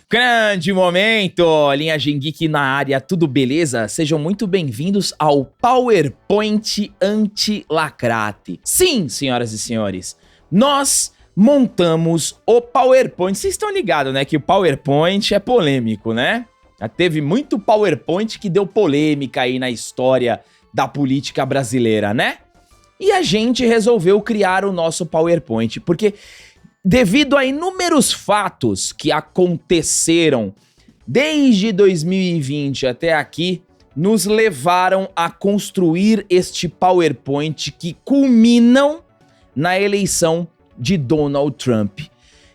Grande momento, Linhagem Geek na área, tudo beleza? Sejam muito bem-vindos ao PowerPoint Anti-Lacrate. Sim, senhoras e senhores, nós montamos o PowerPoint. Vocês estão ligados, né, que o PowerPoint é polêmico, né? Já teve muito PowerPoint que deu polêmica aí na história da política brasileira, né? E a gente resolveu criar o nosso PowerPoint, porque devido a inúmeros fatos que aconteceram desde 2020 até aqui, nos levaram a construir este PowerPoint que culminam na eleição de Donald Trump.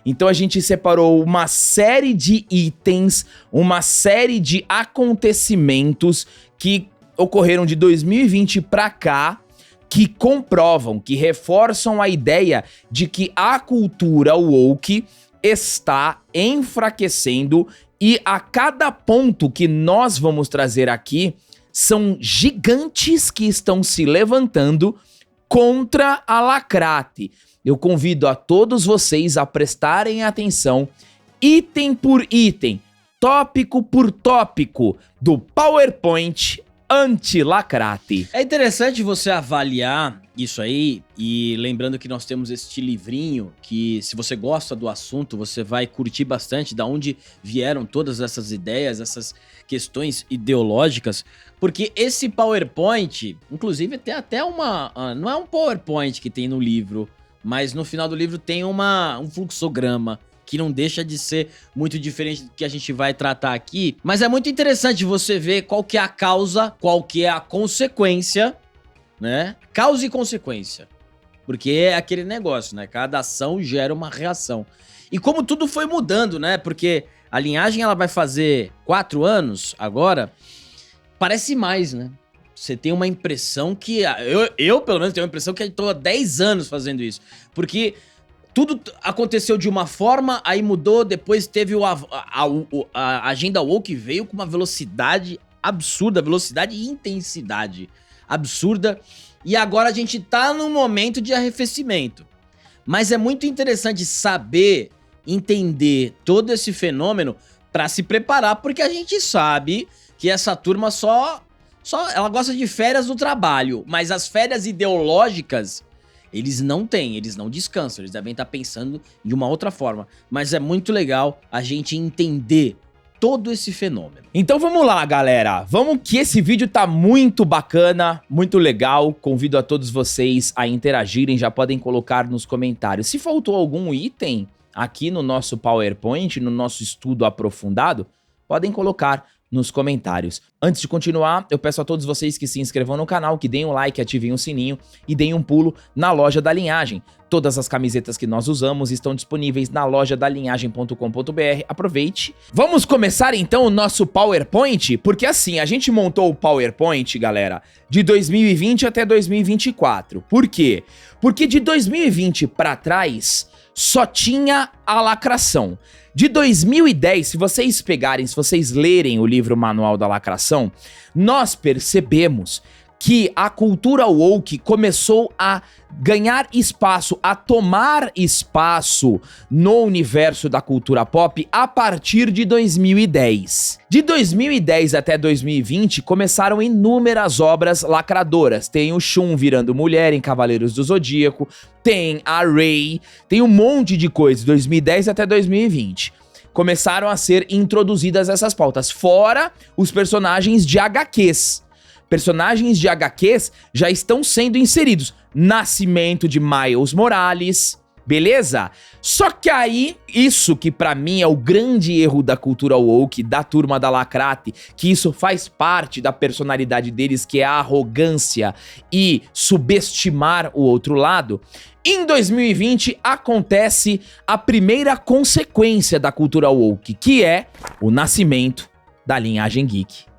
Então a gente separou uma série de itens, uma série de acontecimentos que ocorreram de 2020 para cá, que comprovam, que reforçam a ideia de que a cultura woke está enfraquecendo e a cada ponto que nós vamos trazer aqui são gigantes que estão se levantando contra a lacrate. Eu convido a todos vocês a prestarem atenção, item por item, tópico por tópico, do PowerPoint Anti-Lacrate. É interessante você avaliar isso aí, e lembrando que nós temos este livrinho que, se você gosta do assunto, você vai curtir bastante da onde vieram todas essas ideias, essas questões ideológicas, porque esse PowerPoint, inclusive tem até uma... não é um PowerPoint que tem no livro, mas no final do livro tem um fluxograma, que não deixa de ser muito diferente do que a gente vai tratar aqui. Mas é muito interessante você ver qual que é a causa, qual que é a consequência, né? Causa e consequência. Porque é aquele negócio, né? Cada ação gera uma reação. E como tudo foi mudando, né? Porque a linhagem ela vai fazer 4 anos agora, parece mais, né? Você tem uma impressão que... Eu pelo menos, tenho uma impressão que eu tô há 10 anos fazendo isso. Porque tudo aconteceu de uma forma, aí mudou, depois teve a agenda woke veio com uma velocidade absurda, velocidade e intensidade absurda, e agora a gente tá num momento de arrefecimento. Mas é muito interessante saber, entender todo esse fenômeno pra se preparar, porque a gente sabe que essa turma ela gosta de férias do trabalho, mas as férias ideológicas eles não têm, eles não descansam, eles devem estar pensando de uma outra forma. Mas é muito legal a gente entender todo esse fenômeno. Então vamos lá, galera. Vamos que esse vídeo tá muito bacana, muito legal. Convido a todos vocês a interagirem, já podem colocar nos comentários. Se faltou algum item aqui no nosso PowerPoint, no nosso estudo aprofundado, podem colocar nos comentários. Antes de continuar, eu peço a todos vocês que se inscrevam no canal, que deem um like, ativem o sininho e deem um pulo na loja da Linhagem. Todas as camisetas que nós usamos estão disponíveis na loja da linhagem.com.br. Aproveite. Vamos começar então o nosso PowerPoint, porque assim, a gente montou o PowerPoint, galera, de 2020 até 2024. Por quê? Porque de 2020 para trás só tinha a lacração. De 2010, se vocês lerem o livro Manual da Lacração, nós percebemos que a cultura woke começou a ganhar espaço, a tomar espaço no universo da cultura pop a partir de 2010. De 2010 até 2020 começaram inúmeras obras lacradoras. Tem o Shun virando mulher em Cavaleiros do Zodíaco, tem a Rey, tem um monte de coisa de 2010 até 2020. Começaram a ser introduzidas essas pautas, fora os personagens de HQs. Personagens de HQs já estão sendo inseridos. Nascimento de Miles Morales, beleza? Só que aí, isso que pra mim é o grande erro da cultura woke, da turma da lacrate, que isso faz parte da personalidade deles, que é a arrogância e subestimar o outro lado. Em 2020 acontece a primeira consequência da cultura woke, que é o nascimento da Linhagem Geek.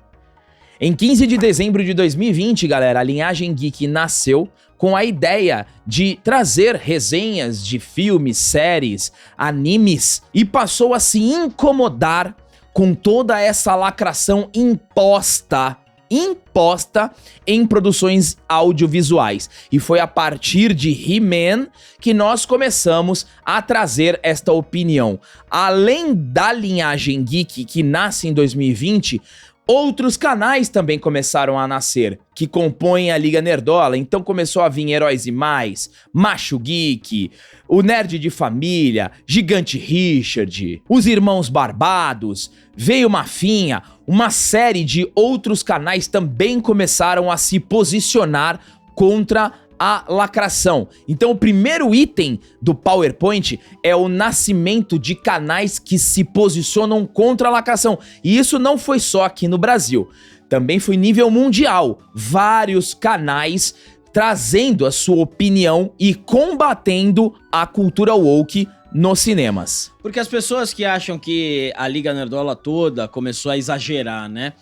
Em 15 de dezembro de 2020, galera, a Linhagem Geek nasceu com a ideia de trazer resenhas de filmes, séries, animes e passou a se incomodar com toda essa lacração imposta imposta em produções audiovisuais. E foi a partir de He-Man que nós começamos a trazer esta opinião. Além da linhagem geek que nasce em 2020, outros canais também começaram a nascer, que compõem a Liga Nerdola. Então começou a vir Heróis e Mais, Macho Geek, o Nerd de Família, Gigante Richard, os Irmãos Barbados, veio Mafinha, uma série de outros canais também começaram a se posicionar contra a lacração. Então o primeiro item do PowerPoint é o nascimento de canais que se posicionam contra a lacração. E isso não foi só aqui no Brasil, também foi nível mundial. Vários canais trazendo a sua opinião e combatendo a cultura woke nos cinemas. Porque as pessoas que acham que a Liga Nerdola toda começou a exagerar, né?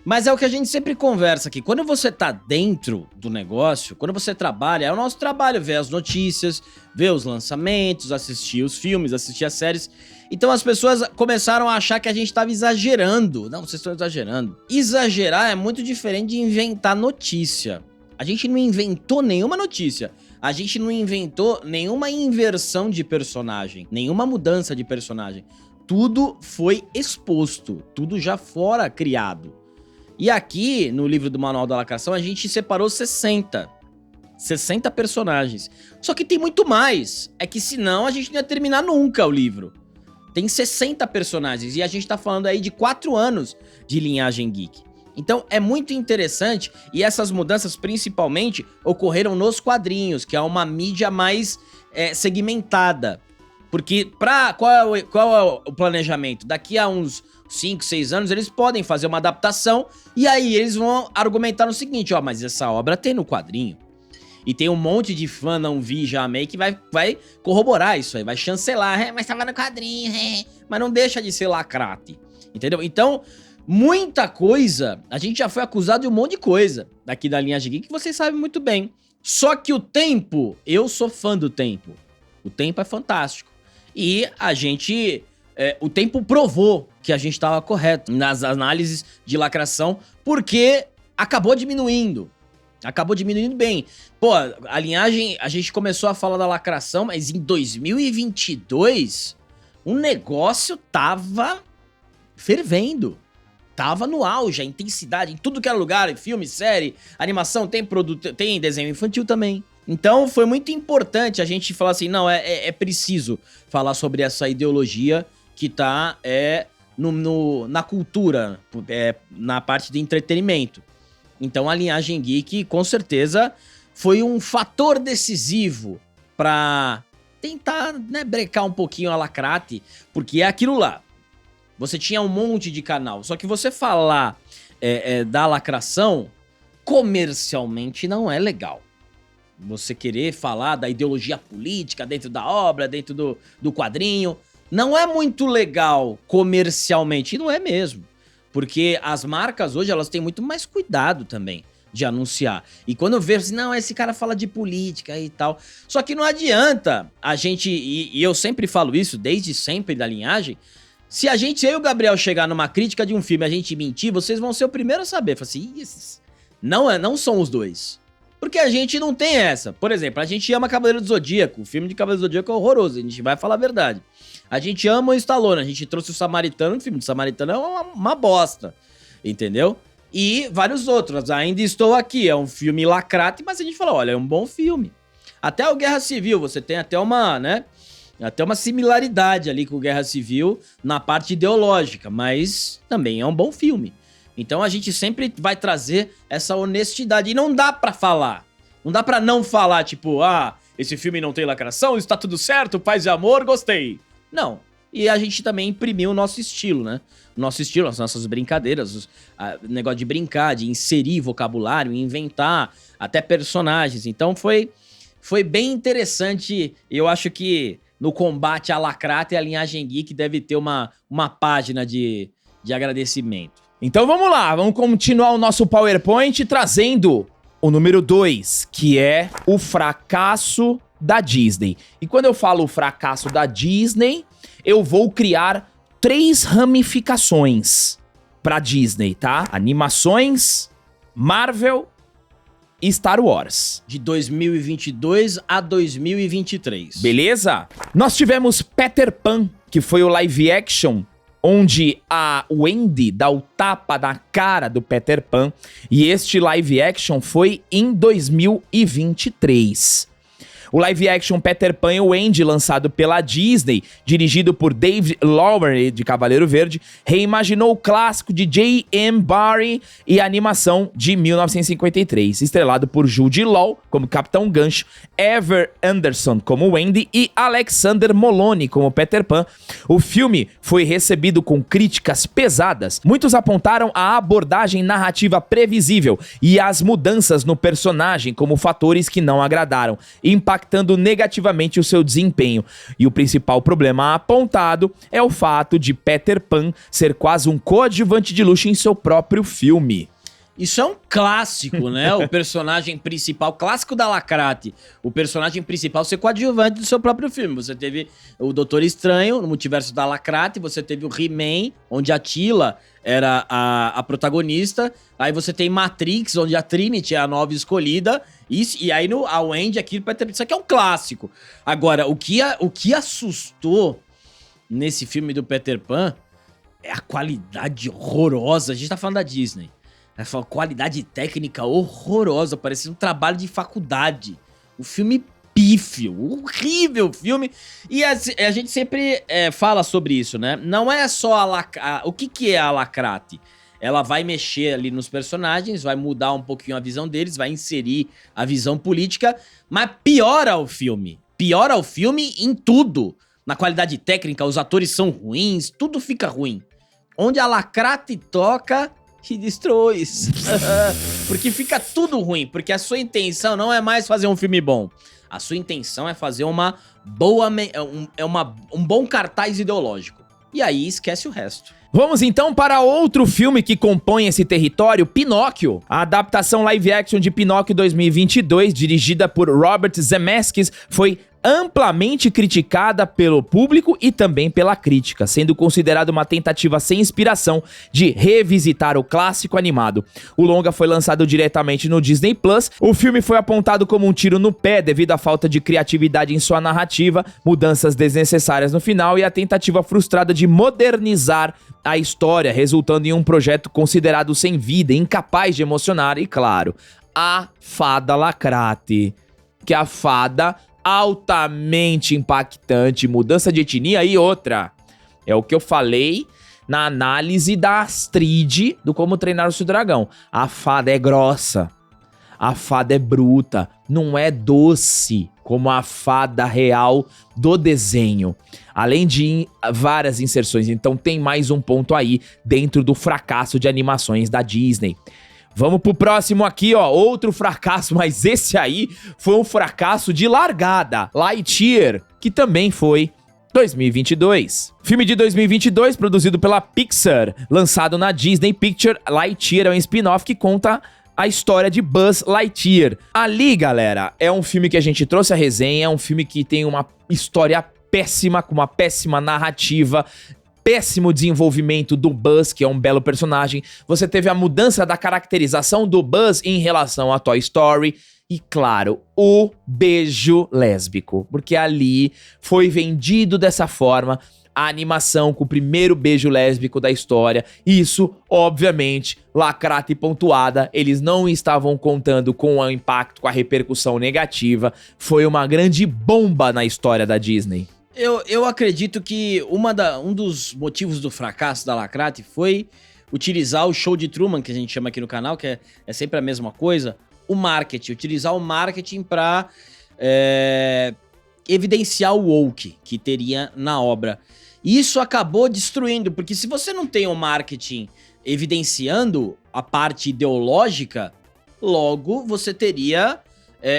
Mas é o que a gente sempre conversa aqui. Quando você tá dentro do negócio, quando você trabalha, é o nosso trabalho ver as notícias, ver os lançamentos, assistir os filmes, assistir as séries. Então as pessoas começaram a achar que a gente tava exagerando. Não, vocês estão exagerando. Exagerar é muito diferente de inventar notícia. A gente não inventou nenhuma notícia. A gente não inventou nenhuma inversão de personagem, nenhuma mudança de personagem. Tudo foi exposto, tudo já fora criado. E aqui, no livro do Manual da Lacração, a gente separou 60 personagens. Só que tem muito mais. É que senão a gente não ia terminar nunca o livro. Tem 60 personagens e a gente tá falando aí de 4 anos de linhagem geek. Então é muito interessante e essas mudanças principalmente ocorreram nos quadrinhos, que é uma mídia mais segmentada. Porque qual é o planejamento? Daqui a uns 5, 6 anos, eles podem fazer uma adaptação e aí eles vão argumentar no seguinte, ó, mas essa obra tem no quadrinho. E tem um monte de fã não vi já meio que vai corroborar isso aí, vai chancelar, mas tava no quadrinho, mas não deixa de ser lacrate, entendeu? Então, muita coisa, a gente já foi acusado de um monte de coisa daqui da linhagem geek que vocês sabem muito bem. Só que o tempo, eu sou fã do tempo. O tempo é fantástico. E a gente... o tempo provou que a gente estava correto nas análises de lacração, porque acabou diminuindo. Acabou diminuindo bem. Pô, a linhagem, a gente começou a falar da lacração, mas em 2022, o negócio tava fervendo. Tava no auge, a intensidade, em tudo que era lugar, em filme, série, animação, tem desenho infantil também. Então foi muito importante a gente falar assim, não, é preciso falar sobre essa ideologia que tá na cultura, na parte de entretenimento. Então a linhagem geek, com certeza, foi um fator decisivo pra tentar, né, brecar um pouquinho a lacrate, porque é aquilo lá. Você tinha um monte de canal, só que você falar da lacração, comercialmente não é legal. Você querer falar da ideologia política dentro da obra, dentro do quadrinho, não é muito legal comercialmente, e não é mesmo. Porque as marcas hoje, elas têm muito mais cuidado também de anunciar. E quando eu vejo assim, não, esse cara fala de política e tal. Só que não adianta a gente, e eu sempre falo isso, desde sempre da linhagem, se eu e o Gabriel chegar numa crítica de um filme e a gente mentir, vocês vão ser o primeiro a saber. Fala assim, esses não são os dois. Porque a gente não tem essa. Por exemplo, a gente ama Cavaleiro do Zodíaco. O filme de Cavaleiro do Zodíaco é horroroso, a gente vai falar a verdade. A gente ama o Stallone, a gente trouxe o Samaritano, o filme do Samaritano é uma bosta, entendeu? E vários outros. Ainda Estou Aqui, é um filme lacrate, mas a gente fala, olha, é um bom filme. Até o Guerra Civil, você tem até uma similaridade ali com o Guerra Civil na parte ideológica, mas também é um bom filme. Então a gente sempre vai trazer essa honestidade. E não dá pra falar. Não dá pra não falar, tipo, esse filme não tem lacração, está tudo certo, paz e amor, gostei. Não. E a gente também imprimiu o nosso estilo, né? Nosso estilo, as nossas brincadeiras, o negócio de brincar, de inserir vocabulário, inventar até personagens. Então foi bem interessante. Eu acho que no combate à lacrata e à linhagem geek deve ter uma página de agradecimento. Então vamos lá, vamos continuar o nosso PowerPoint trazendo o número 2, que é o fracasso da Disney. E quando eu falo o fracasso da Disney, eu vou criar 3 ramificações para Disney, tá? Animações, Marvel e Star Wars. De 2022 a 2023. Beleza? Nós tivemos Peter Pan, que foi o live action onde a Wendy dá o tapa na cara do Peter Pan, e este live action foi em 2023. O live action Peter Pan e Wendy, lançado pela Disney, dirigido por David Lowery, de Cavaleiro Verde, reimaginou o clássico de J.M. Barrie e a animação de 1953, estrelado por Jude Law como Capitão Gancho, Ever Anderson como Wendy e Alexander Moloney como Peter Pan. O filme foi recebido com críticas pesadas. Muitos apontaram a abordagem narrativa previsível e as mudanças no personagem como fatores que não agradaram, impactando negativamente o seu desempenho. E o principal problema apontado é o fato de Peter Pan ser quase um coadjuvante de luxo em seu próprio filme. Isso é um clássico, né? O personagem principal, clássico da Lacrate, o personagem principal ser coadjuvante do seu próprio filme. Você teve o Doutor Estranho, no Multiverso da Lacrate, você teve o He-Man, onde a Teela era a protagonista, aí você tem Matrix, onde a Trinity é a nova escolhida, e aí a Wendy aqui, isso aqui é um clássico. Agora, o que assustou nesse filme do Peter Pan é a qualidade horrorosa. A gente tá falando da Disney. Essa qualidade técnica horrorosa, parecia um trabalho de faculdade. O filme pífio, horrível filme. E a gente sempre fala sobre isso, né? Não é só o que é a Lacrate? Ela vai mexer ali nos personagens, vai mudar um pouquinho a visão deles, vai inserir a visão política, mas piora o filme. Piora o filme em tudo. Na qualidade técnica, os atores são ruins, tudo fica ruim. Onde a Lacrate toca e destrói. Porque fica tudo ruim, porque a sua intenção não é mais fazer um filme bom. A sua intenção é fazer um bom cartaz ideológico. E aí esquece o resto. Vamos então para outro filme que compõe esse território, Pinóquio. A adaptação live action de Pinóquio 2022, dirigida por Robert Zemeckis, foi amplamente criticada pelo público e também pela crítica, sendo considerada uma tentativa sem inspiração de revisitar o clássico animado. O longa foi lançado diretamente no Disney Plus. O filme foi apontado como um tiro no pé devido à falta de criatividade em sua narrativa, mudanças desnecessárias no final e a tentativa frustrada de modernizar a história, resultando em um projeto considerado sem vida, incapaz de emocionar e, claro, a fada Lacrate, que é a fada altamente impactante, mudança de etnia e outra. É o que eu falei na análise da Astrid do Como Treinar o Seu Dragão. A fada é grossa, a fada é bruta, não é doce como a fada real do desenho. Além de várias inserções, então tem mais um ponto aí dentro do fracasso de animações da Disney. Vamos pro próximo aqui, ó, outro fracasso, mas esse aí foi um fracasso de largada, Lightyear, que também foi 2022. Filme de 2022, produzido pela Pixar, lançado na Disney Picture. Lightyear é um spin-off que conta a história de Buzz Lightyear. Ali, galera, é um filme que a gente trouxe a resenha, é um filme que tem uma história péssima, com uma péssima narrativa, péssimo desenvolvimento do Buzz, que é um belo personagem. Você teve a mudança da caracterização do Buzz em relação a Toy Story. E, claro, o beijo lésbico. Porque ali foi vendido dessa forma a animação com o primeiro beijo lésbico da história. Isso, obviamente, lacrata e pontuada. Eles não estavam contando com o impacto, com a repercussão negativa. Foi uma grande bomba na história da Disney. Eu acredito que um dos motivos do fracasso da Lacrate foi utilizar o show de Truman, que a gente chama aqui no canal, que é sempre a mesma coisa, o marketing, utilizar o marketing para evidenciar o woke que teria na obra. E isso acabou destruindo, porque se você não tem o marketing evidenciando a parte ideológica, logo você teria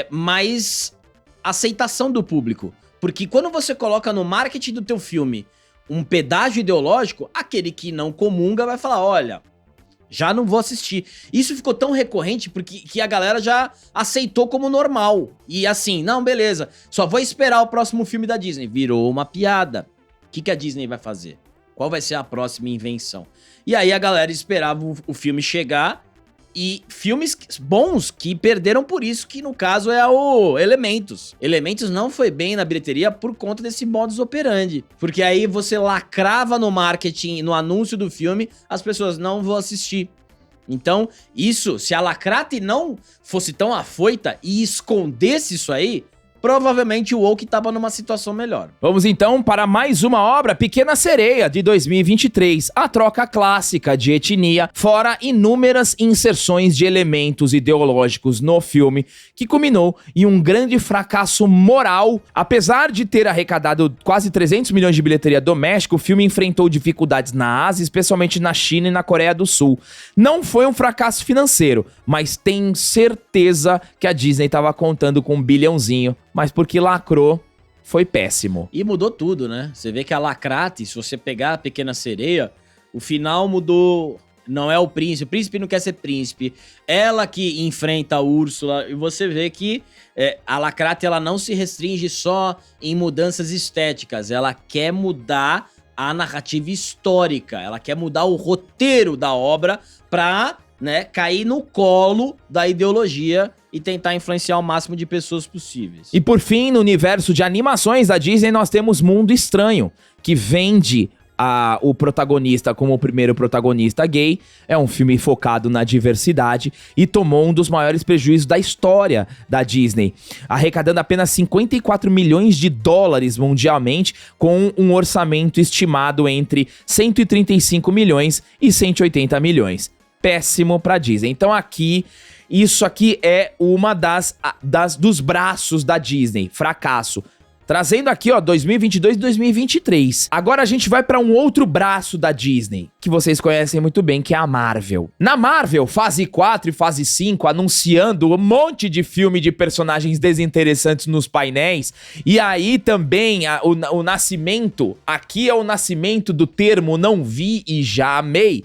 mais aceitação do público. Porque quando você coloca no marketing do teu filme um pedágio ideológico, aquele que não comunga vai falar, olha, já não vou assistir. Isso ficou tão recorrente porque que a galera já aceitou como normal. E assim, não, beleza, só vou esperar o próximo filme da Disney. Virou uma piada. O que a Disney vai fazer? Qual vai ser a próxima invenção? E aí a galera esperava o filme chegar E filmes bons que perderam por isso, que no caso é o Elementos. Elementos não foi bem na bilheteria por conta desse modus operandi. Porque aí você lacrava no marketing, no anúncio do filme, as pessoas não vão assistir. Então, isso, se a Lacrate não fosse tão afoita e escondesse isso aí, provavelmente o Woke tava numa situação melhor. Vamos então para mais uma obra, Pequena Sereia, de 2023. A troca clássica de etnia, fora inúmeras inserções de elementos ideológicos no filme, que culminou em um grande fracasso moral. Apesar de ter arrecadado quase 300 milhões de bilheteria doméstica, o filme enfrentou dificuldades na Ásia, especialmente na China e na Coreia do Sul. Não foi um fracasso financeiro, mas tenho certeza que a Disney estava contando com 1 bilhãozinho. Mas porque lacrou, foi péssimo. E mudou tudo, né? Você vê que a Lacrate, se você pegar a Pequena Sereia, o final mudou. Não é o príncipe não quer ser príncipe. Ela que enfrenta a Úrsula. E você vê que a Lacrate, ela não se restringe só em mudanças estéticas. Ela quer mudar a narrativa histórica. Ela quer mudar o roteiro da obra pra, né, cair no colo da ideologia e tentar influenciar o máximo de pessoas possíveis. E por fim, no universo de animações da Disney, nós temos Mundo Estranho, que vende o protagonista como o primeiro protagonista gay. É um filme focado na diversidade e tomou um dos maiores prejuízos da história da Disney, arrecadando apenas 54 milhões de dólares mundialmente, com um orçamento estimado entre 135 milhões e 180 milhões. Péssimo pra Disney. Então isso aqui é uma dos braços da Disney, fracasso. Trazendo aqui, ó, 2022 e 2023. Agora a gente vai pra um outro braço da Disney, que vocês conhecem muito bem, que é a Marvel. Na Marvel, fase 4 e fase 5, anunciando um monte de filme de personagens desinteressantes nos painéis. E aí também o nascimento, aqui é o nascimento do termo não vi e já amei.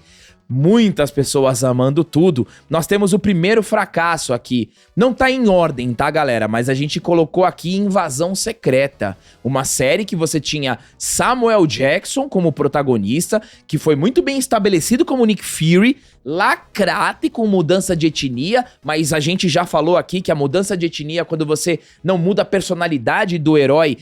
Muitas pessoas amando tudo. Nós temos o primeiro fracasso aqui. Não tá em ordem, tá, galera? Mas a gente colocou aqui Invasão Secreta. Uma série que você tinha Samuel Jackson como protagonista, que foi muito bem estabelecido como Nick Fury, Lacrate com mudança de etnia, mas a gente já falou aqui que a mudança de etnia, quando você não muda a personalidade do herói,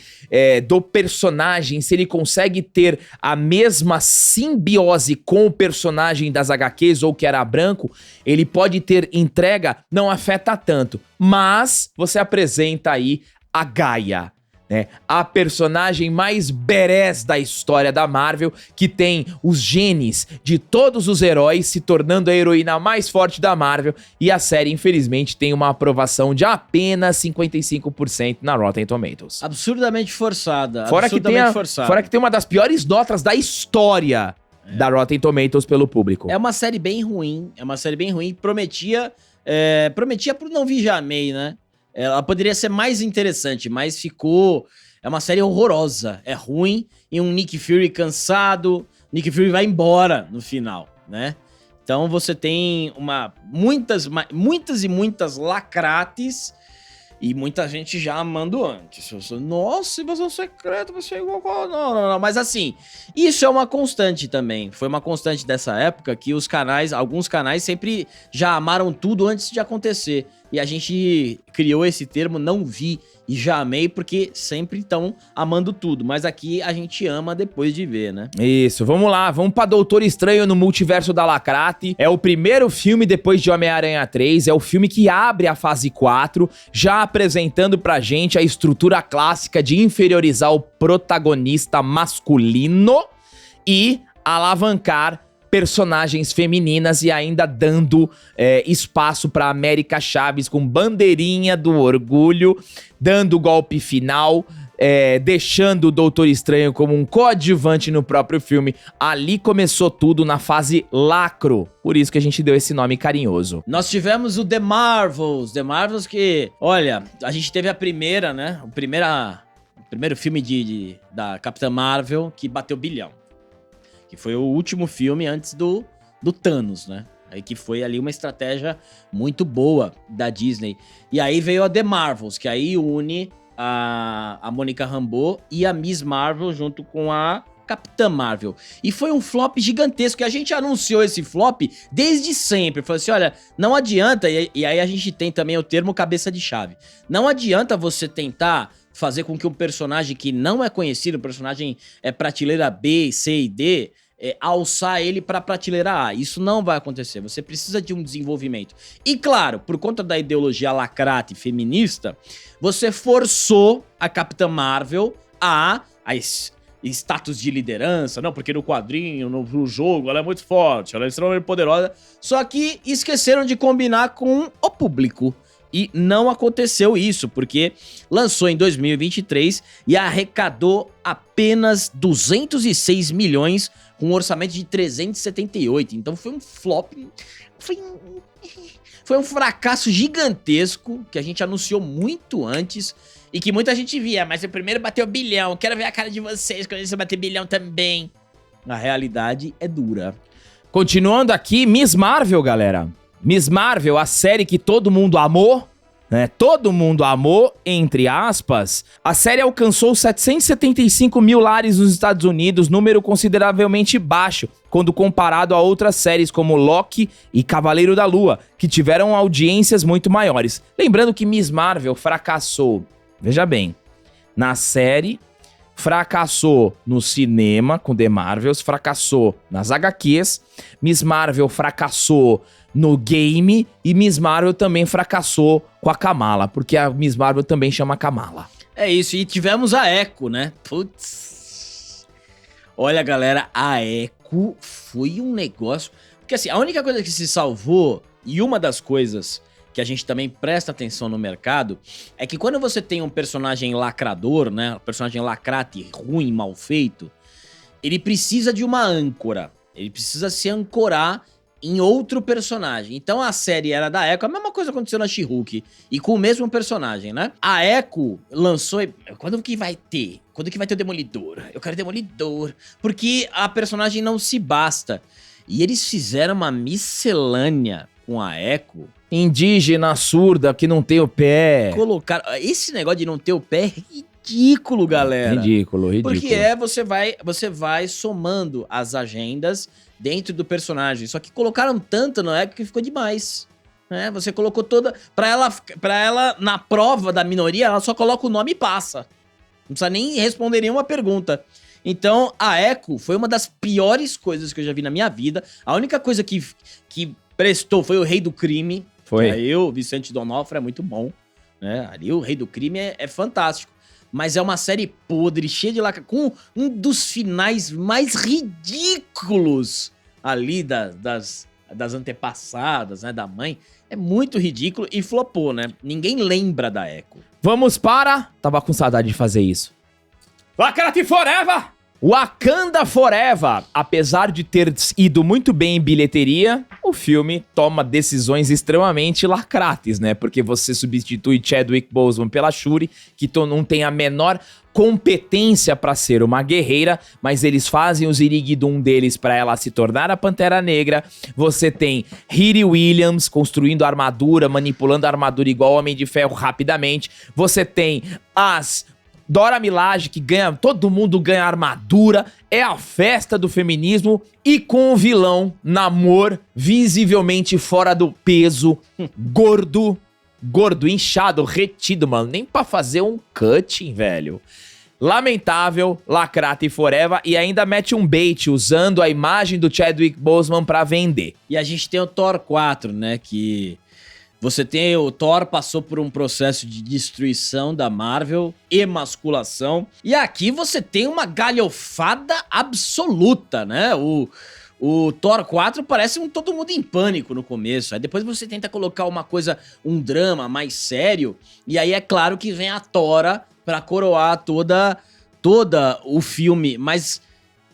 do personagem, se ele consegue ter a mesma simbiose com o personagem das HQs ou que era branco, ele pode ter entrega, não afeta tanto. Mas você apresenta aí a Gaia, né? A personagem mais badass da história da Marvel, que tem os genes de todos os heróis, se tornando a heroína mais forte da Marvel, e a série, infelizmente, tem uma aprovação de apenas 55% na Rotten Tomatoes. Absurdamente forçada. Fora que tem uma das piores notas da história da Rotten Tomatoes pelo público. É uma série bem ruim, prometia pro Não Vi Já Amei, né? Ela poderia ser mais interessante, mas ficou... É uma série horrorosa, é ruim, e um Nick Fury cansado, Nick Fury vai embora no final, né? Então você tem muitas e muitas lacrates, e muita gente já amando antes. Nossa, Invasão Secreta vai ser igual... Não. Mas assim, isso é uma constante também. Foi uma constante dessa época que alguns canais sempre já amaram tudo antes de acontecer. E a gente criou esse termo não vi e já amei, porque sempre estão amando tudo. Mas aqui a gente ama depois de ver, né? Isso, vamos lá, vamos pra Doutor Estranho no Multiverso da Lacrate. É o primeiro filme depois de Homem-Aranha 3, é o filme que abre a fase 4, já apresentando pra gente a estrutura clássica de inferiorizar o protagonista masculino e alavancar personagens femininas e ainda dando espaço pra América Chaves com bandeirinha do orgulho, dando o golpe final, deixando o Doutor Estranho como um coadjuvante no próprio filme. Ali começou tudo na fase lacro, por isso que a gente deu esse nome carinhoso. Nós tivemos o The Marvels que, olha, a gente teve a primeira, né, o primeiro filme da Capitã Marvel que bateu bilhão. Que foi o último filme antes do Thanos, né? Aí que foi ali uma estratégia muito boa da Disney. E aí veio a The Marvels, que aí une a Monica Rambeau e a Miss Marvel junto com a Capitã Marvel. E foi um flop gigantesco, que a gente anunciou esse flop desde sempre. Falou assim, olha, não adianta, e aí a gente tem também o termo cabeça de chave. Não adianta você tentar fazer com que um personagem que não é conhecido, um personagem prateleira B, C e D, alçar ele pra prateleira A. Isso não vai acontecer. Você precisa de um desenvolvimento. E claro, por conta da ideologia lacrate feminista, você forçou a Capitã Marvel a status de liderança, não, porque no quadrinho, no jogo, ela é muito forte, ela é extremamente poderosa. Só que esqueceram de combinar com o público. E não aconteceu isso, porque lançou em 2023 e arrecadou apenas 206 milhões com um orçamento de 378. Então foi um flop, foi um fracasso gigantesco que a gente anunciou muito antes e que muita gente via, mas o primeiro bateu bilhão, quero ver a cara de vocês quando você bater bilhão também. A realidade é dura. Continuando aqui, Miss Marvel, galera. Miss Marvel, a série que todo mundo amou, né? Todo mundo amou, entre aspas. A série alcançou 775 mil lares nos Estados Unidos, número consideravelmente baixo, quando comparado a outras séries como Loki e Cavaleiro da Lua, que tiveram audiências muito maiores. Lembrando que Miss Marvel fracassou, veja bem, na série, fracassou no cinema com The Marvels, fracassou nas HQs, Miss Marvel fracassou no game e Miss Marvel também fracassou com a Kamala, porque a Miss Marvel também chama Kamala. É isso, e tivemos a Echo, né? Putz. Olha, galera, a Echo foi um negócio... Porque assim, a única coisa que se salvou, e uma das coisas que a gente também presta atenção no mercado, é que quando você tem um personagem lacrador, né? Um personagem lacrate, ruim, mal feito, ele precisa de uma âncora. Ele precisa se ancorar em outro personagem. Então a série era da Echo, a mesma coisa aconteceu na She-Hulk, e com o mesmo personagem, né? A Echo lançou... Quando que vai ter? Quando que vai ter o Demolidor? Eu quero Demolidor. Porque a personagem não se basta. E eles fizeram uma miscelânea com a Echo. Indígena, surda, que não tem o pé. Colocaram... Esse negócio de não ter o pé é ridículo, galera. Ridículo. Porque você vai somando as agendas dentro do personagem. Só que colocaram tanto na Echo que ficou demais. Né? Você colocou toda... Pra ela, na prova da minoria, ela só coloca o nome e passa. Não precisa nem responder nenhuma pergunta. Então, a Echo foi uma das piores coisas que eu já vi na minha vida. A única coisa que prestou foi o Rei do Crime. Foi. Aí o Vicente D'Onofrio é muito bom. Né? Ali o Rei do Crime é fantástico. Mas é uma série podre, cheia de lacra, com um dos finais mais ridículos ali das antepassadas, né, da mãe. É muito ridículo e flopou, né? Ninguém lembra da Echo. Vamos para... Tava com saudade de fazer isso. Wakanda Forever! Wakanda Forever, apesar de ter ido muito bem em bilheteria, o filme toma decisões extremamente lacrates, né? Porque você substitui Chadwick Boseman pela Shuri, que não tem a menor competência pra ser uma guerreira, mas eles fazem o ziriguidum deles pra ela se tornar a Pantera Negra. Você tem Riri Williams construindo armadura, manipulando a armadura igual Homem de Ferro rapidamente. Você tem as... Dora Milaje, que ganha, todo mundo ganha armadura, é a festa do feminismo, e com o vilão, Namor, visivelmente fora do peso, gordo, inchado, retido, mano, nem pra fazer um cutting, velho. Lamentável, lacrate forever, e ainda mete um bait usando a imagem do Chadwick Boseman pra vender. E a gente tem o Thor 4, né, que... Você tem o Thor, passou por um processo de destruição da Marvel, emasculação. E aqui você tem uma galhofada absoluta, né? O Thor 4 parece todo mundo em pânico no começo. Aí depois você tenta colocar uma coisa, um drama mais sério. E aí é claro que vem a Thora pra coroar toda o filme. Mas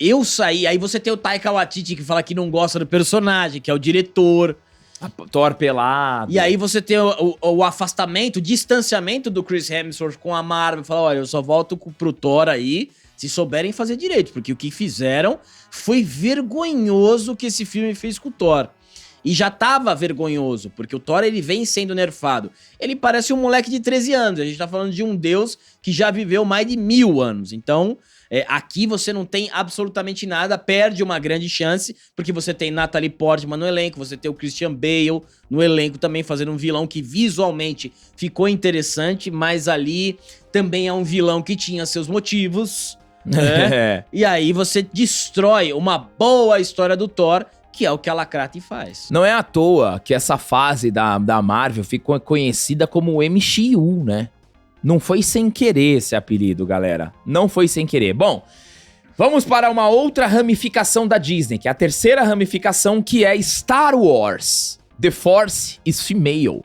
eu saí... Aí você tem o Taika Waititi que fala que não gosta do personagem, que é o diretor... Thor pelado. E aí você tem o afastamento, o distanciamento do Chris Hemsworth com a Marvel. Fala, olha, eu só volto pro Thor aí se souberem fazer direito. Porque o que fizeram foi vergonhoso o que esse filme fez com o Thor. E já tava vergonhoso, porque o Thor, ele vem sendo nerfado. Ele parece um moleque de 13 anos. A gente tá falando de um deus que já viveu mais de 1000 anos. Então, aqui você não tem absolutamente nada, perde uma grande chance, porque você tem Natalie Portman no elenco, você tem o Christian Bale no elenco também, fazendo um vilão que visualmente ficou interessante, mas ali também é um vilão que tinha seus motivos, né? E aí você destrói uma boa história do Thor, que é o que a Lacrate faz. Não é à toa que essa fase da Marvel ficou conhecida como MCU, né? Não foi sem querer esse apelido, galera. Não foi sem querer. Bom, vamos para uma outra ramificação da Disney, que é a terceira ramificação, que é Star Wars. The Force is Female.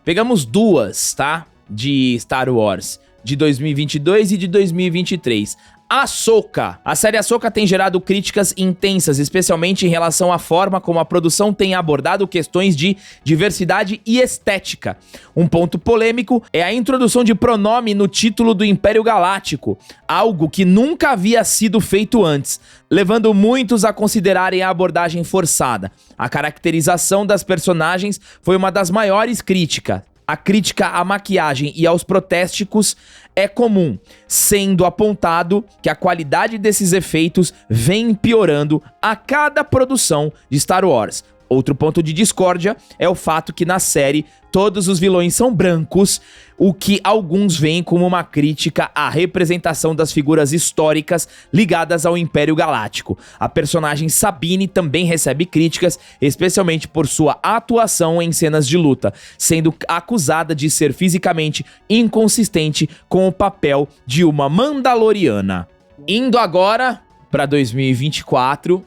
Pegamos duas, tá? De Star Wars, de 2022 e de 2023. Ahsoka. A série Ahsoka tem gerado críticas intensas, especialmente em relação à forma como a produção tem abordado questões de diversidade e estética. Um ponto polêmico é a introdução de pronome no título do Império Galáctico, algo que nunca havia sido feito antes, levando muitos a considerarem a abordagem forçada. A caracterização das personagens foi uma das maiores críticas. A crítica à maquiagem e aos protésticos é comum, sendo apontado que a qualidade desses efeitos vem piorando a cada produção de Star Wars. Outro ponto de discórdia é o fato que na série todos os vilões são brancos, o que alguns veem como uma crítica à representação das figuras históricas ligadas ao Império Galáctico. A personagem Sabine também recebe críticas, especialmente por sua atuação em cenas de luta, sendo acusada de ser fisicamente inconsistente com o papel de uma Mandaloriana. Indo agora para 2024...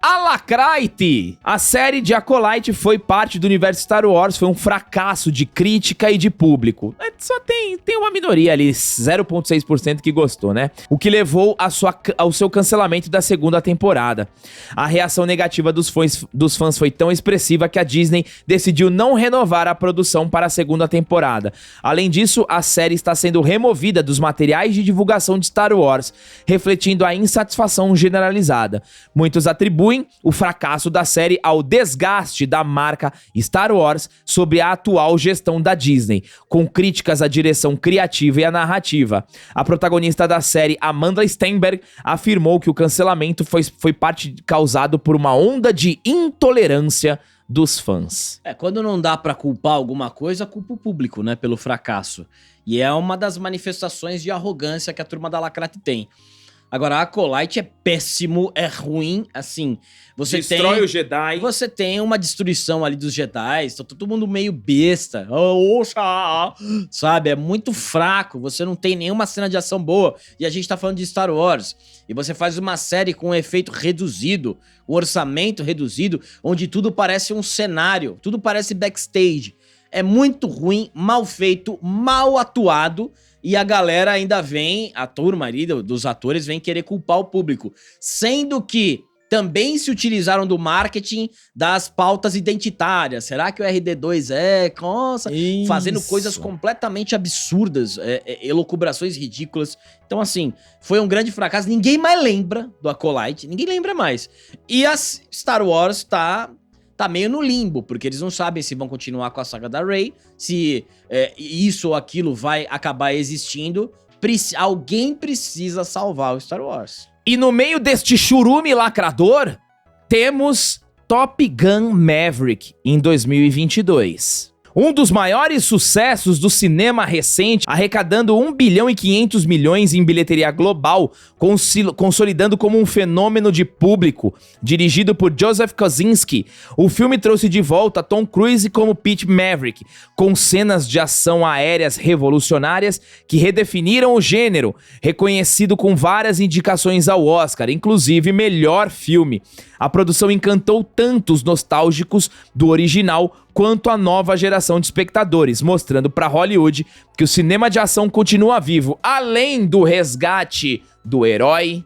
A Lacrate! A série de Acolyte foi parte do universo Star Wars, foi um fracasso de crítica e de público. Só tem uma minoria ali, 0,6% que gostou, né? O que levou ao seu cancelamento da segunda temporada. A reação negativa dos fãs foi tão expressiva que a Disney decidiu não renovar a produção para a segunda temporada. Além disso, a série está sendo removida dos materiais de divulgação de Star Wars, refletindo a insatisfação generalizada. Muitos atribuem o fracasso da série ao desgaste da marca Star Wars sobre a atual gestão da Disney, com críticas à direção criativa e à narrativa. A protagonista da série, Amanda Stenberg, afirmou que o cancelamento foi causado por uma onda de intolerância dos fãs. Quando não dá pra culpar alguma coisa, culpa o público, né, pelo fracasso. E é uma das manifestações de arrogância que a turma da Lacrate tem. Agora, a Acolyte é péssimo, é ruim, assim, Destrói o Jedi. Você tem uma destruição ali dos Jedi, tá todo mundo meio besta, sabe, é muito fraco, você não tem nenhuma cena de ação boa, e a gente tá falando de Star Wars, e você faz uma série com um efeito reduzido, um orçamento reduzido, onde tudo parece um cenário, tudo parece backstage, é muito ruim, mal feito, mal atuado, e a galera ainda vem, a turma ali dos atores vem querer culpar o público. Sendo que também se utilizaram do marketing das pautas identitárias. Será que o RD2 é? Nossa, fazendo coisas completamente absurdas, elucubrações ridículas. Então, assim, foi um grande fracasso. Ninguém mais lembra do Acolyte, ninguém lembra mais. E a Star Wars tá meio no limbo, porque eles não sabem se vão continuar com a saga da Rey, se isso ou aquilo vai acabar existindo. Alguém precisa salvar o Star Wars. E no meio deste churume lacrador, temos Top Gun Maverick em 2022. Um dos maiores sucessos do cinema recente, arrecadando 1 bilhão e 500 milhões em bilheteria global, consolidando como um fenômeno de público. Dirigido por Joseph Kosinski, o filme trouxe de volta Tom Cruise como Pete Maverick, com cenas de ação aéreas revolucionárias que redefiniram o gênero, reconhecido com várias indicações ao Oscar, inclusive melhor filme. A produção encantou tanto os nostálgicos do original quanto a nova geração de espectadores, mostrando para Hollywood que o cinema de ação continua vivo, além do resgate do herói,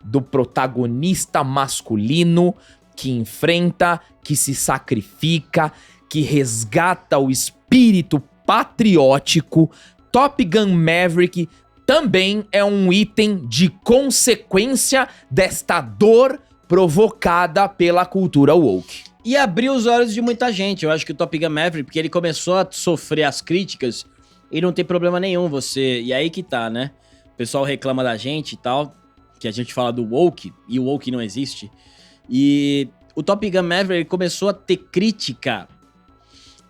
do protagonista masculino que enfrenta, que se sacrifica, que resgata o espírito patriótico. Top Gun Maverick também é um item de consequência desta dor provocada pela cultura woke. E abriu os olhos de muita gente. Eu acho que o Top Gun Maverick, porque ele começou a sofrer as críticas, e não tem problema nenhum você... E aí que tá, né? O pessoal reclama da gente e tal, que a gente fala do woke, e o woke não existe. E o Top Gun Maverick começou a ter crítica.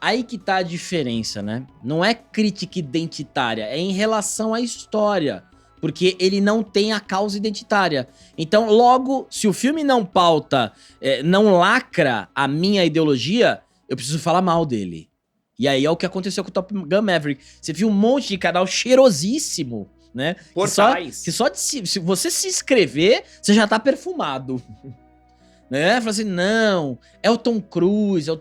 Aí que tá a diferença, né? Não é crítica identitária, é em relação à história. Porque ele não tem a causa identitária. Então, logo, se o filme não pauta, não lacra a minha ideologia, eu preciso falar mal dele. E aí é o que aconteceu com o Top Gun Maverick. Você viu um monte de canal cheirosíssimo, né? Portais. Que só de se você se inscrever, você já tá perfumado. Né? Fala assim, não, é o Tom Cruise.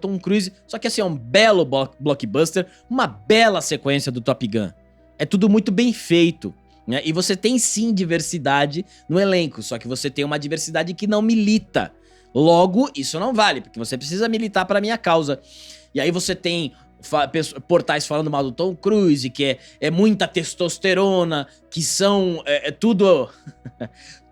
Só que assim, é um belo blockbuster, uma bela sequência do Top Gun. É tudo muito bem feito. Né? E você tem sim diversidade no elenco, só que você tem uma diversidade que não milita. Logo, isso não vale, porque você precisa militar para a minha causa. E aí você tem portais falando mal do Tom Cruise, que é muita testosterona, que são tudo...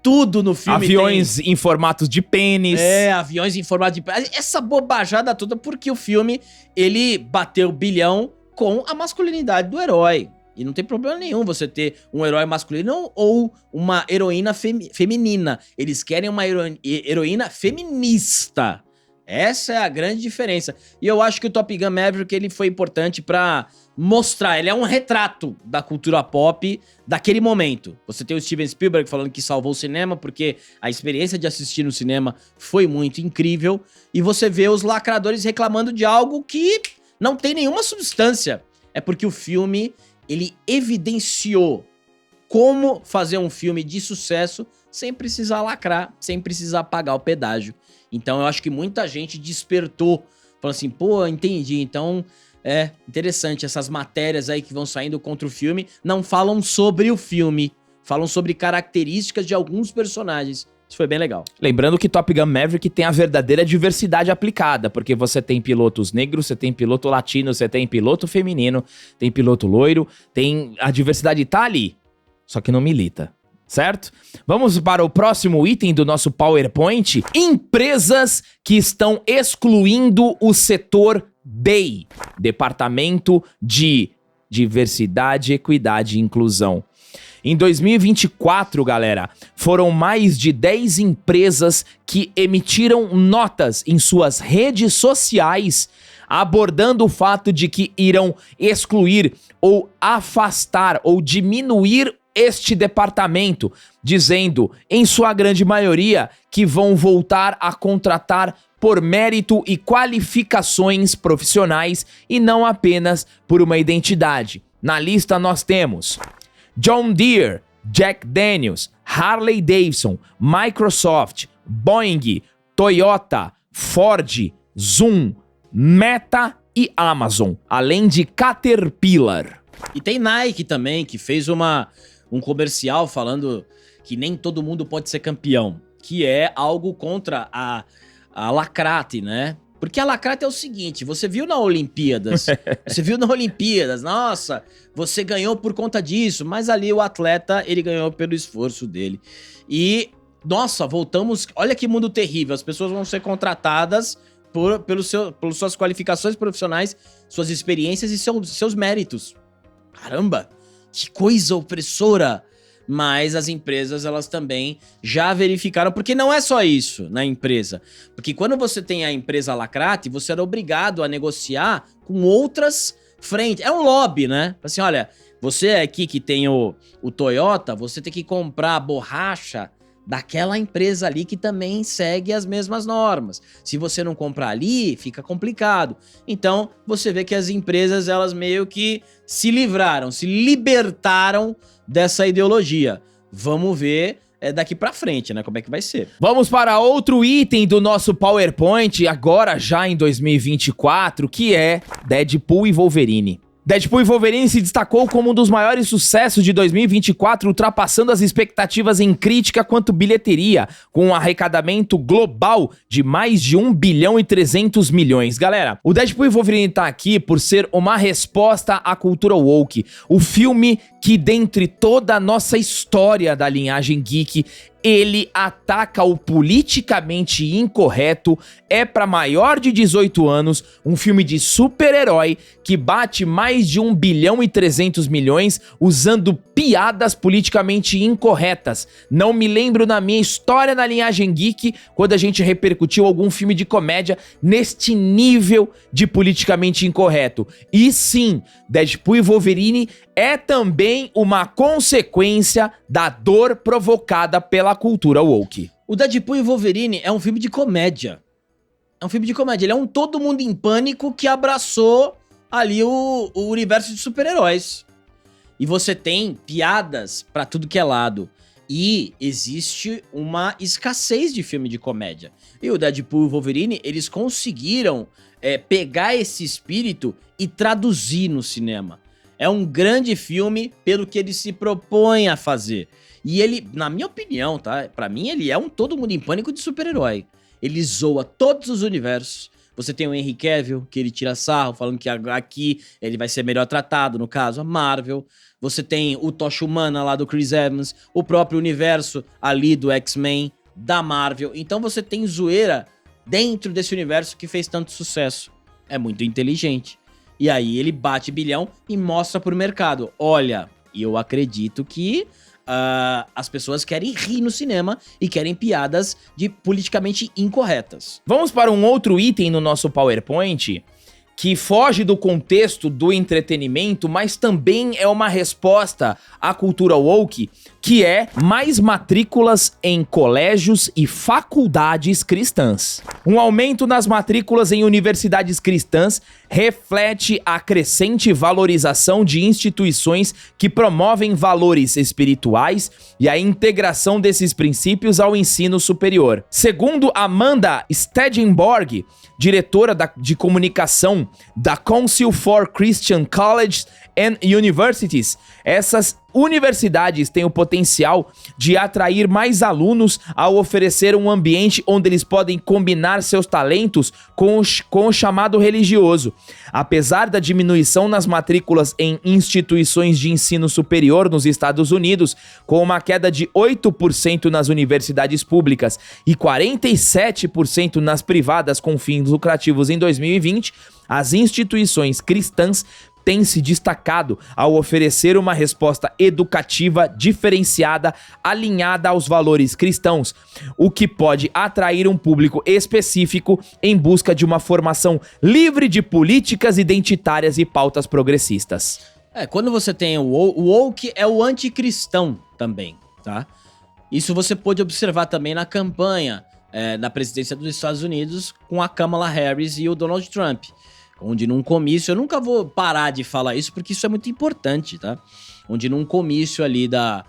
Tudo no filme aviões em formatos de pênis. Aviões em formato de pênis. Essa bobajada toda porque o filme, ele bateu bilhão com a masculinidade do herói. E não tem problema nenhum você ter um herói masculino ou uma heroína feminina. Eles querem uma heroína feminista. Essa é a grande diferença. E eu acho que o Top Gun Maverick ele foi importante pra mostrar. Ele é um retrato da cultura pop daquele momento. Você tem o Steven Spielberg falando que salvou o cinema porque a experiência de assistir no cinema foi muito incrível. E você vê os lacradores reclamando de algo que não tem nenhuma substância. É porque o filme... ele evidenciou como fazer um filme de sucesso sem precisar lacrar, sem precisar pagar o pedágio. Então eu acho que muita gente despertou, falando assim, pô, entendi, então é interessante, essas matérias aí que vão saindo contra o filme não falam sobre o filme, falam sobre características de alguns personagens. Isso foi bem legal. Lembrando que Top Gun Maverick tem a verdadeira diversidade aplicada, porque você tem pilotos negros, você tem piloto latino, você tem piloto feminino, tem piloto loiro, tem... a diversidade tá ali, só que não milita, certo? Vamos para o próximo item do nosso PowerPoint. Empresas que estão excluindo o setor DEI, Departamento de Diversidade, Equidade e Inclusão. Em 2024, galera, foram mais de 10 empresas que emitiram notas em suas redes sociais abordando o fato de que irão excluir ou afastar ou diminuir este departamento, dizendo, em sua grande maioria, que vão voltar a contratar por mérito e qualificações profissionais e não apenas por uma identidade. Na lista nós temos John Deere, Jack Daniels, Harley Davidson, Microsoft, Boeing, Toyota, Ford, Zoom, Meta e Amazon, além de Caterpillar. E tem Nike também, que fez um comercial falando que nem todo mundo pode ser campeão, que é algo contra a lacrate, né? Porque a lacrate é o seguinte, você viu na Olimpíadas, nossa, você ganhou por conta disso, mas ali o atleta, ele ganhou pelo esforço dele. E, nossa, voltamos, olha que mundo terrível, as pessoas vão ser contratadas pelas suas qualificações profissionais, suas experiências e seus méritos. Caramba, que coisa opressora! Mas as empresas, elas também já verificaram, porque não é só isso na empresa. Porque quando você tem a empresa lacrate, você era obrigado a negociar com outras frentes. É um lobby, né? Assim, olha, você aqui que tem o Toyota, você tem que comprar a borracha daquela empresa ali que também segue as mesmas normas. Se você não comprar ali, fica complicado. Então, você vê que as empresas, elas meio que se livraram, se libertaram dessa ideologia. Vamos ver daqui pra frente, né, como é que vai ser. Vamos para outro item do nosso PowerPoint, agora já em 2024, que é Deadpool e Wolverine. Deadpool e Wolverine se destacou como um dos maiores sucessos de 2024, ultrapassando as expectativas em crítica quanto bilheteria, com um arrecadamento global de mais de 1 bilhão e 300 milhões. Galera, o Deadpool e Wolverine tá aqui por ser uma resposta à cultura woke, o filme que dentre toda a nossa história da linhagem geek ele ataca o politicamente incorreto, é para maior de 18 anos, um filme de super-herói que bate mais de 1 bilhão e 300 milhões usando piadas politicamente incorretas. Não me lembro na minha história na linhagem geek quando a gente repercutiu algum filme de comédia neste nível de politicamente incorreto. E sim, Deadpool e Wolverine é também uma consequência da dor provocada pela cultura woke. O Deadpool e Wolverine é um filme de comédia. É um filme de comédia. Ele é um todo mundo em pânico que abraçou ali o universo de super-heróis. E você tem piadas pra tudo que é lado. E existe uma escassez de filme de comédia. E o Deadpool e o Wolverine, eles conseguiram pegar esse espírito e traduzir no cinema. É um grande filme pelo que ele se propõe a fazer. E ele, na minha opinião, tá? Pra mim, ele é um todo mundo em pânico de super-herói. Ele zoa todos os universos. Você tem o Henry Cavill, que ele tira sarro, falando que aqui ele vai ser melhor tratado, no caso, a Marvel. Você tem o Tocha Humana lá do Chris Evans, o próprio universo ali do X-Men, da Marvel. Então você tem zoeira dentro desse universo que fez tanto sucesso. É muito inteligente. E aí ele bate bilhão e mostra pro mercado. Olha, eu acredito que as pessoas querem rir no cinema e querem piadas de politicamente incorretas. Vamos para um outro item no nosso PowerPoint que foge do contexto do entretenimento, mas também é uma resposta à cultura woke, que é mais matrículas em colégios e faculdades cristãs. Um aumento nas matrículas em universidades cristãs reflete a crescente valorização de instituições que promovem valores espirituais e a integração desses princípios ao ensino superior. Segundo Amanda Stedenborg, diretora de comunicação da Council for Christian Colleges and Universities, essas universidades têm o potencial de atrair mais alunos ao oferecer um ambiente onde eles podem combinar seus talentos com o chamado religioso. Apesar da diminuição nas matrículas em instituições de ensino superior nos Estados Unidos, com uma queda de 8% nas universidades públicas e 47% nas privadas com fins lucrativos em 2020, as instituições cristãs tem se destacado ao oferecer uma resposta educativa diferenciada, alinhada aos valores cristãos, o que pode atrair um público específico em busca de uma formação livre de políticas identitárias e pautas progressistas. Quando você tem o woke é o anticristão também, tá? Isso você pode observar também na campanha da presidência dos Estados Unidos com a Kamala Harris e o Donald Trump. Onde num comício, eu nunca vou parar de falar isso porque isso é muito importante, tá? Onde num comício ali da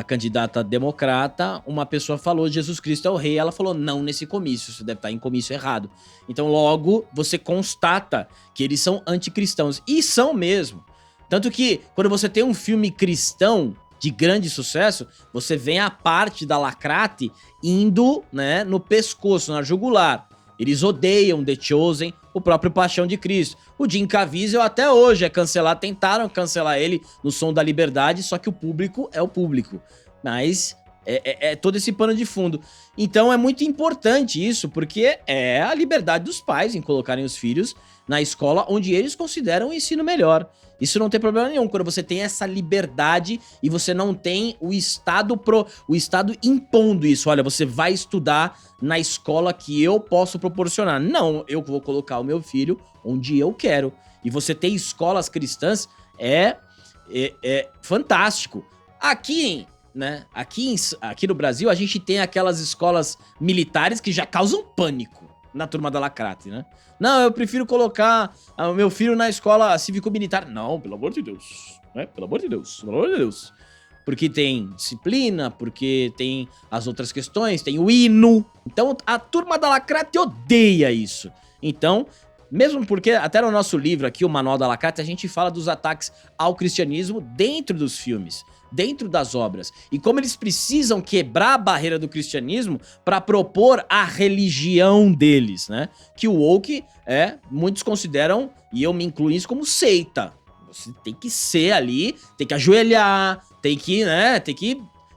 candidata democrata, uma pessoa falou Jesus Cristo é o rei, ela falou não nesse comício, você deve estar em comício errado. Então logo você constata que eles são anticristãos, e são mesmo. Tanto que quando você tem um filme cristão de grande sucesso, você vê a parte da lacrate indo, né, no pescoço, na jugular. Eles odeiam The Chosen, o próprio Paixão de Cristo. O Jim Caviezel até hoje é cancelado, tentaram cancelar ele no Som da Liberdade, só que o público é o público. Mas é todo esse pano de fundo. Então é muito importante isso, porque é a liberdade dos pais em colocarem os filhos na escola onde eles consideram o ensino melhor. Isso não tem problema nenhum, quando você tem essa liberdade e você não tem o Estado impondo isso. Olha, você vai estudar na escola que eu posso proporcionar. Não, eu vou colocar o meu filho onde eu quero. E você ter escolas cristãs é fantástico. Aqui no Brasil, a gente tem aquelas escolas militares que já causam pânico na turma da lacrate, né? Não, eu prefiro colocar o meu filho na escola cívico-militar. Não, pelo amor de Deus, né? Pelo amor de Deus, pelo amor de Deus. Porque tem disciplina, porque tem as outras questões, tem o hino. Então, a turma da lacrate odeia isso. Então, mesmo porque até no nosso livro aqui, o Manual da Lacrate, a gente fala dos ataques ao cristianismo dentro dos filmes, dentro das obras. E como eles precisam quebrar a barreira do cristianismo para propor a religião deles, né? Que o woke muitos consideram, e eu me incluo nisso, como seita. Você tem que ser ali, tem que ajoelhar, tem que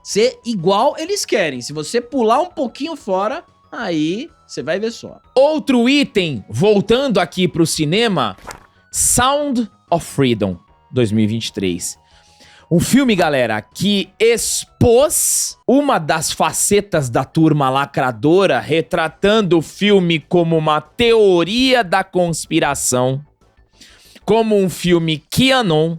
ser igual eles querem. Se você pular um pouquinho fora, aí você vai ver só. Outro item, voltando aqui pro cinema, Sound of Freedom, 2023. Um filme, galera, que expôs uma das facetas da turma lacradora, retratando o filme como uma teoria da conspiração, como um filme QAnon,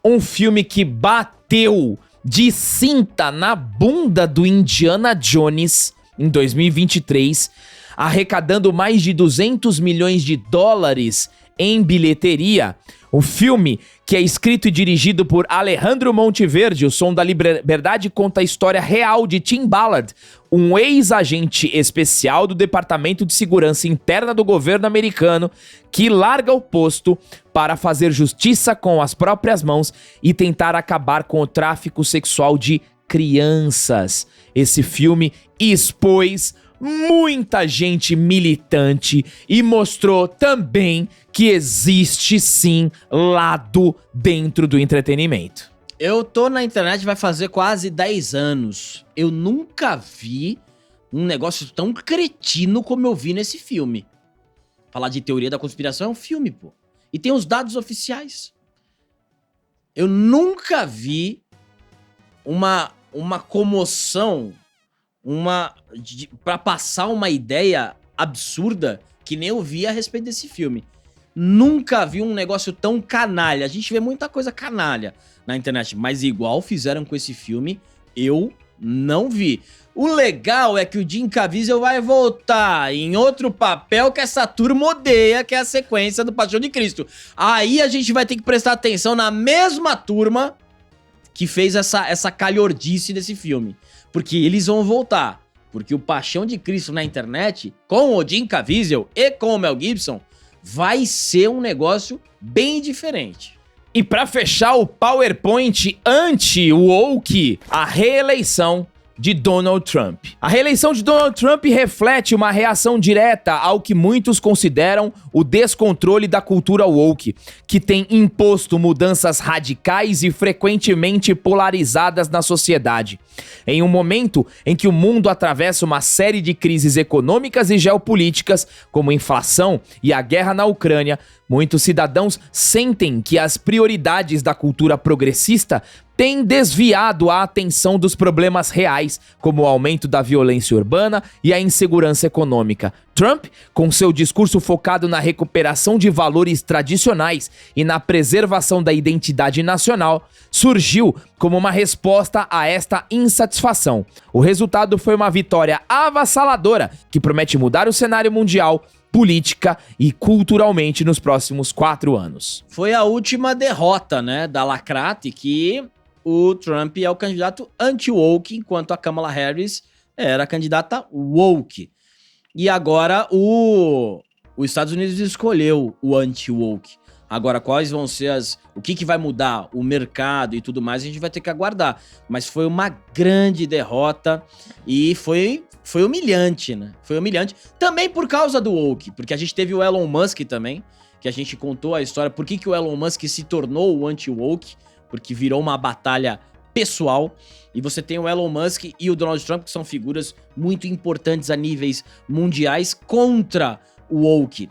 um filme que bateu de cinta na bunda do Indiana Jones em 2023, arrecadando mais de 200 milhões de dólares em bilheteria. O filme, que é escrito e dirigido por Alejandro Monteverde, O Som da Liberdade, conta a história real de Tim Ballard, um ex-agente especial do Departamento de Segurança Interna do governo americano, que larga o posto para fazer justiça com as próprias mãos e tentar acabar com o tráfico sexual de crianças. Esse filme expôs muita gente militante e mostrou também que existe sim lado dentro do entretenimento. Eu tô na internet vai fazer quase 10 anos. Eu nunca vi um negócio tão cretino como eu vi nesse filme. Falar de teoria da conspiração é um filme, pô. E tem os dados oficiais. Eu nunca vi uma comoção, pra passar uma ideia absurda que nem eu vi a respeito desse filme. Nunca vi um negócio tão canalha. A gente vê muita coisa canalha na internet, mas igual fizeram com esse filme, eu não vi. O legal é que o Jim Caviezel vai voltar em outro papel que essa turma odeia, que é a sequência do Paixão de Cristo. Aí a gente vai ter que prestar atenção na mesma turma que fez essa calhordice desse filme. Porque eles vão voltar. Porque o Paixão de Cristo na internet, com o Jim Caviezel e com o Mel Gibson, vai ser um negócio bem diferente. E pra fechar o PowerPoint anti-woke, a reeleição de Donald Trump. A reeleição de Donald Trump reflete uma reação direta ao que muitos consideram o descontrole da cultura woke, que tem imposto mudanças radicais e frequentemente polarizadas na sociedade. Em um momento em que o mundo atravessa uma série de crises econômicas e geopolíticas, como inflação e a guerra na Ucrânia, muitos cidadãos sentem que as prioridades da cultura progressista têm desviado a atenção dos problemas reais, como o aumento da violência urbana e a insegurança econômica. Trump, com seu discurso focado na recuperação de valores tradicionais e na preservação da identidade nacional, surgiu como uma resposta a esta insatisfação. O resultado foi uma vitória avassaladora que promete mudar o cenário mundial, política e culturalmente nos próximos 4 anos. Foi a última derrota, né, da Lacrate, que o Trump é o candidato anti-woke, enquanto a Kamala Harris era a candidata woke. E agora os Estados Unidos escolheu o anti-woke. Agora, quais vão ser o que vai mudar, o mercado e tudo mais, a gente vai ter que aguardar. Mas foi uma grande derrota e foi humilhante, né? Foi humilhante. Também por causa do woke, porque a gente teve o Elon Musk também, que a gente contou a história, por que o Elon Musk se tornou o anti-woke, porque virou uma batalha pessoal. E você tem o Elon Musk e o Donald Trump, que são figuras muito importantes a níveis mundiais contra o woke.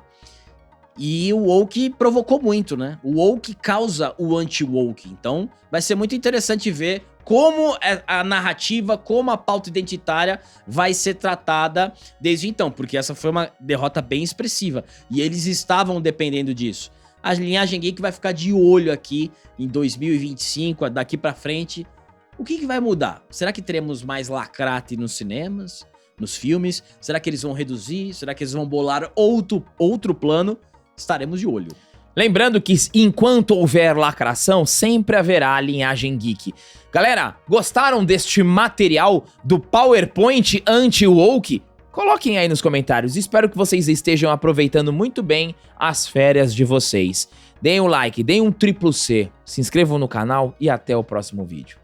E o woke provocou muito, né? O woke causa o anti-woke. Então, vai ser muito interessante ver como a narrativa, como a pauta identitária vai ser tratada desde então. Porque essa foi uma derrota bem expressiva. E eles estavam dependendo disso. A Linhagem Geek vai ficar de olho aqui em 2025, daqui pra frente. O que vai mudar? Será que teremos mais lacrate nos cinemas, nos filmes? Será que eles vão reduzir? Será que eles vão bolar outro plano? Estaremos de olho. Lembrando que enquanto houver lacração, sempre haverá Linhagem Geek. Galera, gostaram deste material do PowerPoint anti-woke? Coloquem aí nos comentários. Espero que vocês estejam aproveitando muito bem as férias de vocês. Deem um like, deem um triplo C, se inscrevam no canal e até o próximo vídeo.